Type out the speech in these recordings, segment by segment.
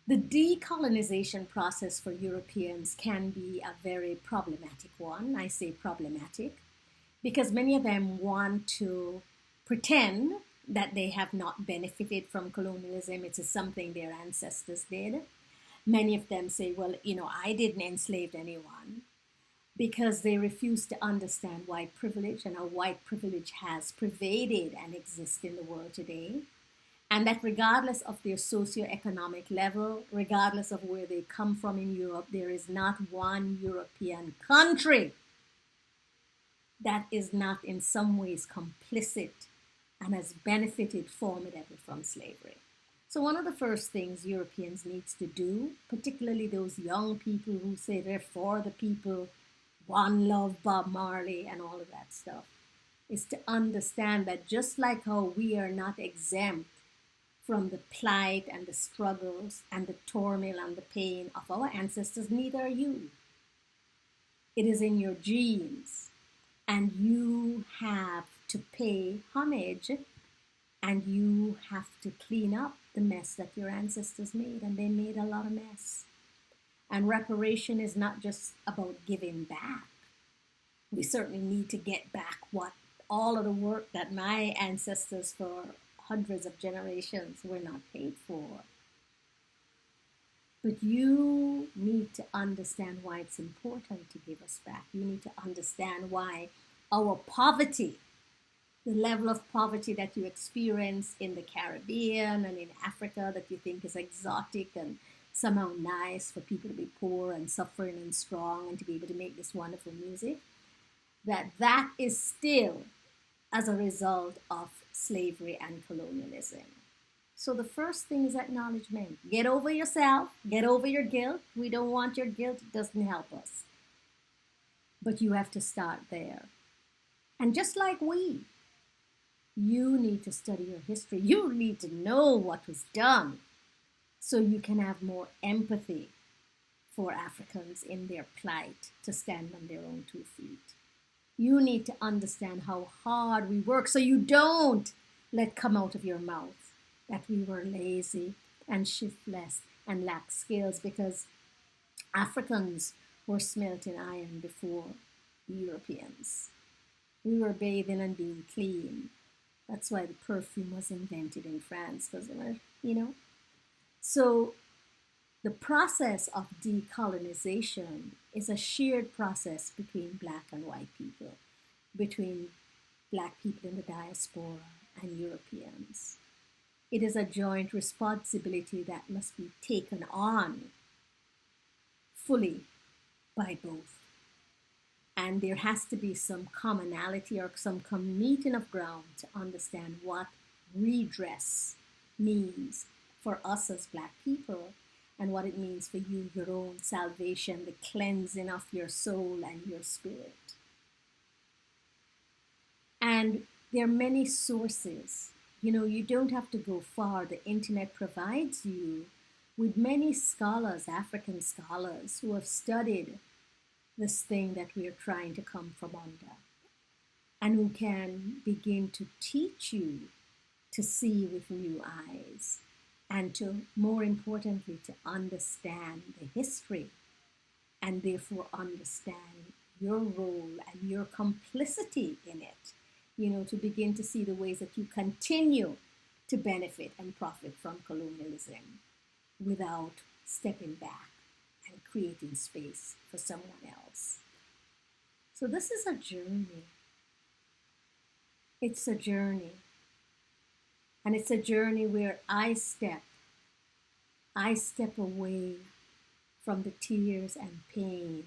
The decolonization process for Europeans can be a very problematic one. I say problematic because many of them want to pretend that they have not benefited from colonialism. It is something their ancestors did. Many of them say, well, I didn't enslave anyone because they refuse to understand white privilege and how white privilege has pervaded and exists in the world today. And that regardless of their socioeconomic level, regardless of where they come from in Europe, there is not one European country that is not in some ways complicit and has benefited formidably from slavery. So one of the first things Europeans need to do, particularly those young people who say they're for the people, one love Bob Marley and all of that stuff, is to understand that just like how we are not exempt from the plight and the struggles and the turmoil and the pain of our ancestors, neither are you. It is in your genes, and you have to pay homage and you have to clean up the mess that your ancestors made, and they made a lot of mess. And reparation is not just about giving back. We certainly need to get back what all of the work that my ancestors for hundreds of generations were not paid for. But you need to understand why it's important to give us back. You need to understand why our poverty, the level of poverty that you experience in the Caribbean and in Africa that you think is exotic and somehow nice for people to be poor and suffering and strong and to be able to make this wonderful music, that is still as a result of slavery and colonialism. So the first thing is acknowledgement. Get over yourself, get over your guilt. We don't want your guilt, it doesn't help us. But you have to start there. And just like you need to study your history. You need to know what was done so you can have more empathy for Africans in their plight to stand on their own 2 feet. You need to understand how hard we work so you don't let come out of your mouth that we were lazy and shiftless and lack skills, because Africans were smelting iron before the Europeans. We were bathing and being clean. That's why the perfume was invented in France, because they were. So the process of decolonization is a shared process between black and white people, between black people in the diaspora and Europeans. It is a joint responsibility that must be taken on fully by both. And there has to be some commonality or some meeting of ground to understand what redress means for us as black people and what it means for you, your own salvation, the cleansing of your soul and your spirit. And there are many sources. You don't have to go far. The internet provides you with many scholars, African scholars, who have studied this thing that we are trying to come from under, and who can begin to teach you to see with new eyes, and to, more importantly, to understand the history, and therefore understand your role and your complicity in it, to begin to see the ways that you continue to benefit and profit from colonialism without stepping back and creating space for someone else. So this is a journey. It's a journey. And it's a journey where I step away from the tears and pains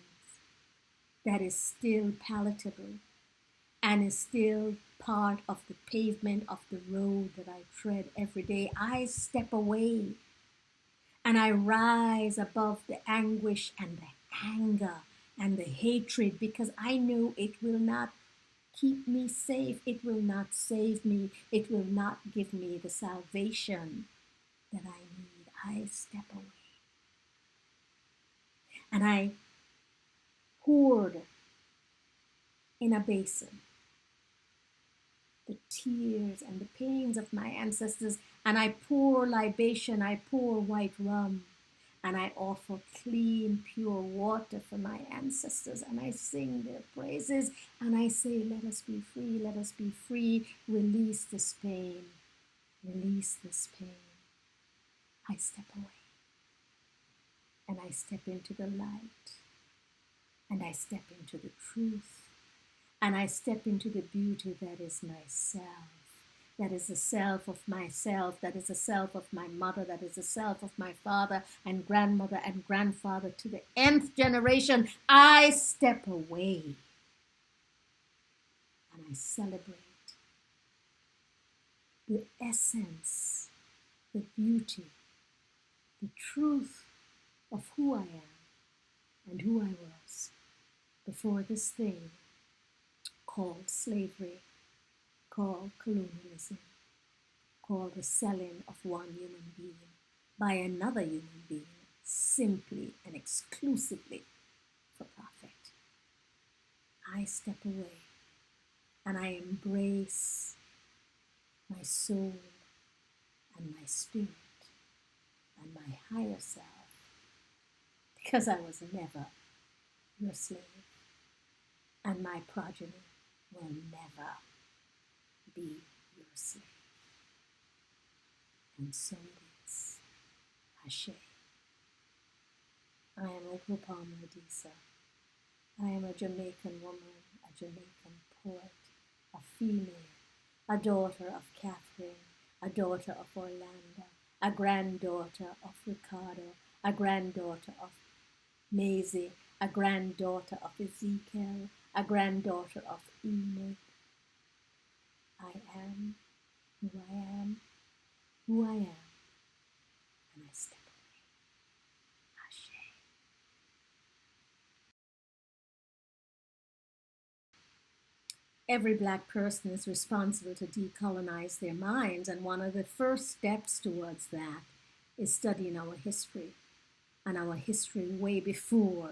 that is still palatable and is still part of the pavement of the road that I tread every day. I step away and I rise above the anguish and the anger and the hatred, because I know it will not keep me safe. It will not save me. It will not give me the salvation that I need. I step away. And I poured in a basin the tears and the pains of my ancestors, and I pour libation, I pour white rum, and I offer clean, pure water for my ancestors, and I sing their praises, and I say, let us be free, let us be free, release this pain, release this pain. I step away, and I step into the light, and I step into the truth, and I step into the beauty that is myself. That is the self of myself, that is the self of my mother, that is the self of my father and grandmother and grandfather to the nth generation. I step away and I celebrate the essence, the beauty, the truth of who I am and who I was before this thing called slavery, called colonialism, called the selling of one human being by another human being simply and exclusively for profit. I step away and I embrace my soul and my spirit and my higher self, because I was never your slave, and my progeny will never be your slave. And so it is. Ashe. I am Oklahoma Adisa. I am a Jamaican woman, a Jamaican poet, a female, a daughter of Catherine, a daughter of Orlando, a granddaughter of Ricardo, a granddaughter of Maisie, a granddaughter of Ezekiel, a granddaughter of Enoch. I am who I am, who I am, and I step away. Ashe. Every Black person is responsible to decolonize their minds, and one of the first steps towards that is studying our history, and our history way before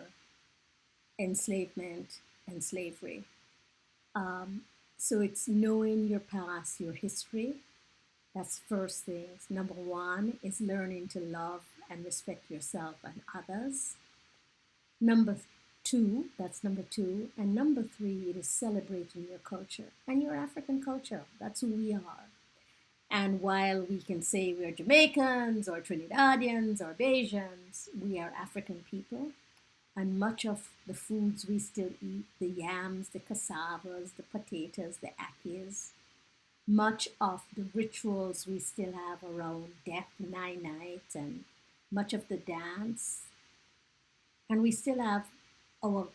enslavement and slavery. So it's knowing your past, your history. That's first things. Number one is learning to love and respect yourself and others. Number two, that's number two. And number three, it is celebrating your culture and your African culture. That's who we are. And while we can say we're Jamaicans or Trinidadians or Bajans, we are African people. And much of the foods we still eat, the yams, the cassavas, the potatoes, the akis, much of the rituals we still have around death, night, and much of the dance. And we still have our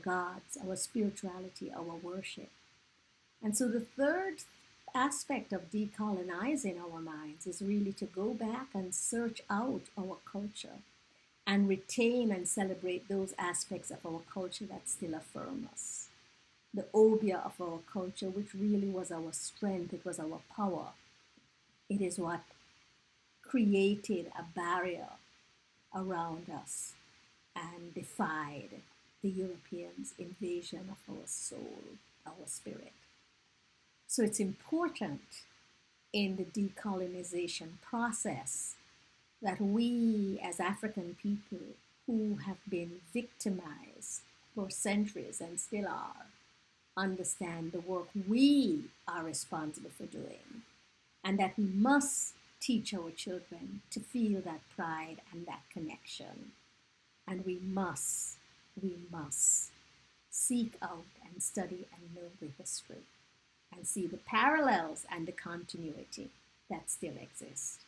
gods, our spirituality, our worship. And so the third aspect of decolonizing our minds is really to go back and search out our culture and retain and celebrate those aspects of our culture that still affirm us. The obia of our culture, which really was our strength, it was our power. It is what created a barrier around us and defied the Europeans' invasion of our soul, our spirit. So it's important in the decolonization process that we as African people who have been victimized for centuries and still are, understand the work we are responsible for doing, and that we must teach our children to feel that pride and that connection. And we must seek out and study and know the history and see the parallels and the continuity that still exist.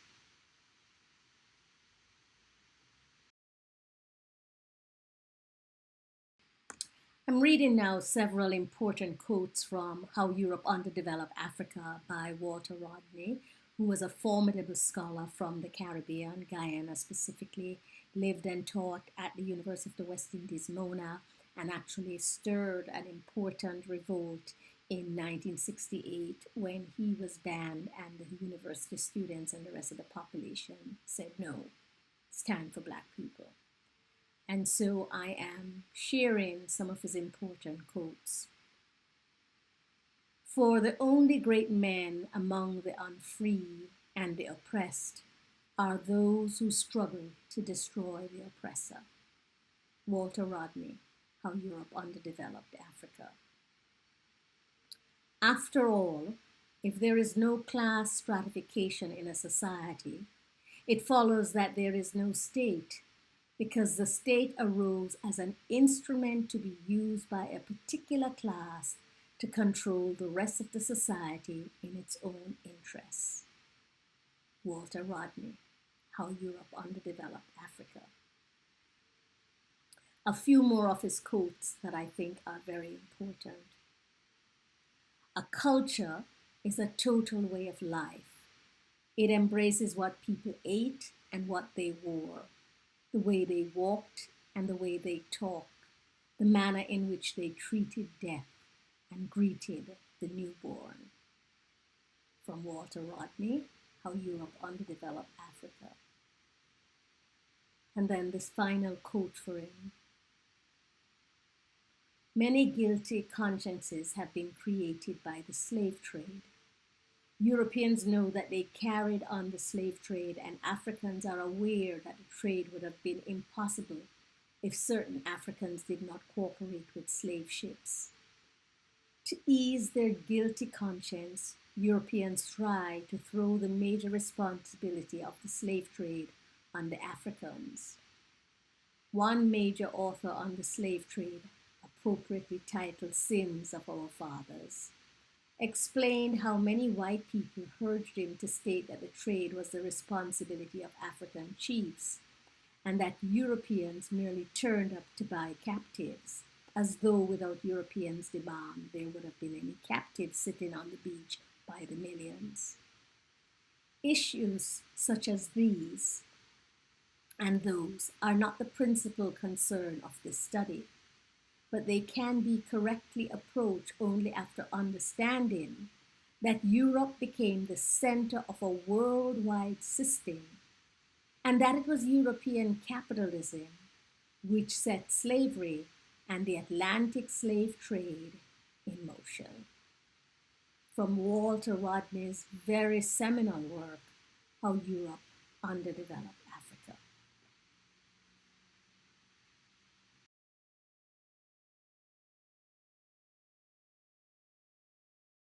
I'm reading now several important quotes from How Europe Underdeveloped Africa by Walter Rodney, who was a formidable scholar from the Caribbean, Guyana specifically, lived and taught at the University of the West Indies, Mona, and actually stirred an important revolt in 1968 when he was banned and the university students and the rest of the population said, no, it's time for Black people. And so I am sharing some of his important quotes. For the only great men among the unfree and the oppressed are those who struggle to destroy the oppressor. Walter Rodney, How Europe Underdeveloped Africa. After all, if there is no class stratification in a society, it follows that there is no state, because the state arose as an instrument to be used by a particular class to control the rest of the society in its own interests. Walter Rodney, How Europe Underdeveloped Africa. A few more of his quotes that I think are very important. A culture is a total way of life. It embraces what people ate and what they wore, the way they walked and the way they talked, the manner in which they treated death and greeted the newborn. From Walter Rodney, How Europe Underdeveloped Africa. And then this final quote for him. Many guilty consciences have been created by the slave trade. Europeans know that they carried on the slave trade, and Africans are aware that the trade would have been impossible if certain Africans did not cooperate with slave ships. To ease their guilty conscience, Europeans try to throw the major responsibility of the slave trade on the Africans. One major author on the slave trade, appropriately titled Sins of Our Fathers, explained how many white people urged him to state that the trade was the responsibility of African chiefs, and that Europeans merely turned up to buy captives, as though without Europeans' demand there would have been any captives sitting on the beach by the millions. Issues such as these and those are not the principal concern of this study, but they can be correctly approached only after understanding that Europe became the center of a worldwide system, and that it was European capitalism which set slavery and the Atlantic slave trade in motion. From Walter Rodney's very seminal work, How Europe Underdeveloped